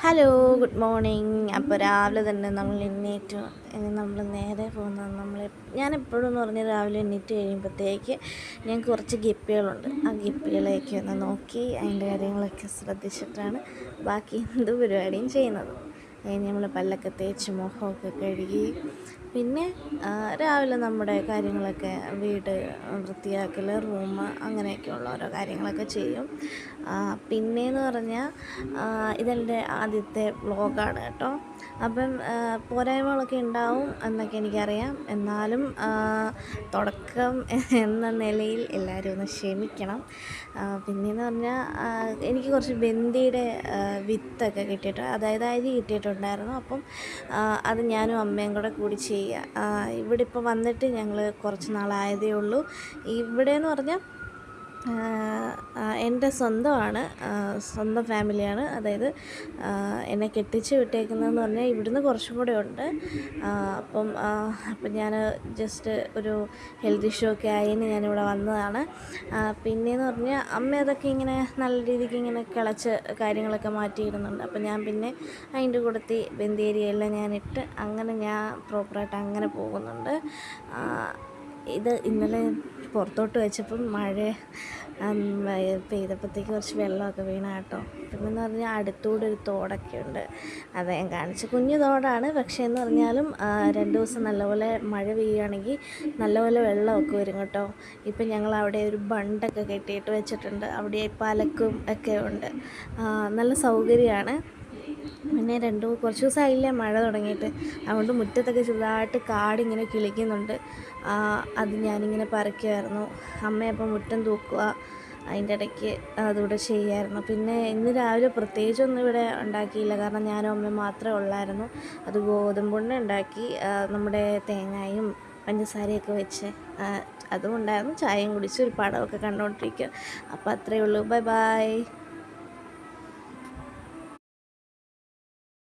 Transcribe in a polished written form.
Hello, good morning. അപ്പോൾ രാവിലെ തന്നെ നമ്മൾ എണ്ണീറ്റു. ഇനി നമ്മൾ നേരെ പോകുന്നത് ഞാനെപ്പോഴും എന്ന് പറഞ്ഞാൽ രാവിലെ എണ്ണീറ്റ് കഴിയുമ്പോഴത്തേക്ക് ഞാൻ കുറച്ച് ഗപ്പികളുണ്ട്. ആ ഗപ്പികളെയൊക്കെ ഒന്ന് നോക്കി അതിൻ്റെ കാര്യങ്ങളൊക്കെ ശ്രദ്ധിച്ചിട്ടാണ് ബാക്കി എന്ത് പരിപാടിയും ചെയ്യുന്നത്. അതിന് നമ്മൾ പല്ലൊക്കെ തേച്ച് മുഖമൊക്കെ കഴുകി പിന്നെ രാവിലെ നമ്മുടെ കാര്യങ്ങളൊക്കെ വീട് വൃത്തിയാക്കൽ, റൂം, അങ്ങനെയൊക്കെയുള്ള ഓരോ കാര്യങ്ങളൊക്കെ ചെയ്യും. പിന്നെയെന്ന് പറഞ്ഞാൽ ഇതെൻ്റെ ആദ്യത്തെ വ്ളോഗാണ് കേട്ടോ. അപ്പം പോരായ്മകളൊക്കെ ഉണ്ടാവും എന്നൊക്കെ എനിക്കറിയാം. എന്നാലും തുടക്കം എന്ന നിലയിൽ എല്ലാവരും ഒന്ന് ക്ഷമിക്കണം. പിന്നെയെന്ന് പറഞ്ഞാൽ എനിക്ക് കുറച്ച് ബന്ദിയുടെ വിത്തൊക്കെ കിട്ടിയിട്ട്, അതായത് അരി കിട്ടിയിട്ടുണ്ടായിരുന്നു. അപ്പം അത് ഞാനും അമ്മയും കൂടി ചെയ്യുക. ഇവിടെ ഇപ്പോൾ വന്നിട്ട് ഞങ്ങൾ കുറച്ച് നാളായതേ ഉള്ളൂ. ഇവിടെയെന്ന് പറഞ്ഞാൽ എൻ്റെ സ്വന്തമാണ്, സ്വന്തം ഫാമിലിയാണ്. അതായത് എന്നെ കെട്ടിച്ച് വിട്ടേക്കുന്നതെന്ന് പറഞ്ഞാൽ ഇവിടുന്ന് കുറച്ചും കൂടെ ഉണ്ട്. അപ്പം ഞാൻ ജസ്റ്റ് ഒരു ഹെൽത്ത് ഇഷ്യൂ ഒക്കെ ആയതിന് ഞാനിവിടെ വന്നതാണ്. പിന്നെയെന്ന് പറഞ്ഞാൽ അമ്മ അതൊക്കെ ഇങ്ങനെ നല്ല രീതിക്ക് ഇങ്ങനെ കിളച്ച് കാര്യങ്ങളൊക്കെ മാറ്റിയിടുന്നുണ്ട്. അപ്പം ഞാൻ പിന്നെ അതിൻ്റെ കൂടത്തിൽ ബന്ദേരിയെല്ലാം ഞാനിട്ട് അങ്ങനെ ഞാൻ പ്രോപ്പറായിട്ട് അങ്ങനെ പോകുന്നുണ്ട്. ഇത് ഇന്നലെ പുറത്തോട്ട് വെച്ചപ്പം മഴ പെയ്തപ്പോഴത്തേക്ക് കുറച്ച് വെള്ളമൊക്കെ വീണ കേട്ടോ. പിന്നെന്ന് പറഞ്ഞാൽ അടുത്തൂടെ ഒരു തോടൊക്കെ ഉണ്ട്, അത് ഞാൻ കാണിച്ചു. കുഞ്ഞു തോടാണ്, പക്ഷേ എന്ന് പറഞ്ഞാലും 2 ദിവസം നല്ലപോലെ മഴ പെയ്യുകയാണെങ്കിൽ നല്ലപോലെ വെള്ളമൊക്കെ വരും കേട്ടോ. ഇപ്പം ഞങ്ങൾ അവിടെ ഒരു ബണ്ടൊക്കെ കെട്ടിയിട്ട് വെച്ചിട്ടുണ്ട്. അവിടെ പലക്കും ഒക്കെ ഉണ്ട്, നല്ല സൗകര്യമാണ്. പിന്നെ കുറച്ച് ദിവസമായില്ലേ മഴ തുടങ്ങിയിട്ട്, അതുകൊണ്ട് മുറ്റത്തൊക്കെ ചെറുതായിട്ട് കാടിങ്ങനെ കിളിക്കുന്നുണ്ട്. അത് ഞാനിങ്ങനെ പറിക്കുമായിരുന്നു. അമ്മയപ്പം മുറ്റം തൂക്കുക, അതിൻ്റെ ഇടയ്ക്ക് അതുകൂടെ ചെയ്യായിരുന്നു. പിന്നെ ഇന്ന് രാവിലെ പ്രത്യേകിച്ചൊന്നും ഇവിടെ ഉണ്ടാക്കിയില്ല, കാരണം ഞാനും അമ്മ മാത്രമേ ഉള്ളായിരുന്നു. അത് ഗോതമ്പുണ്ട ഉണ്ടാക്കി, നമ്മുടെ തേങ്ങയും പഞ്ചസാരയൊക്കെ വെച്ച് അതും ഉണ്ടായിരുന്നു. ചായയും കുടിച്ച് ഒരു പടമൊക്കെ കണ്ടുകൊണ്ടിരിക്കുക. അപ്പോൾ അത്രയേ ഉള്ളൂ. Bye bye.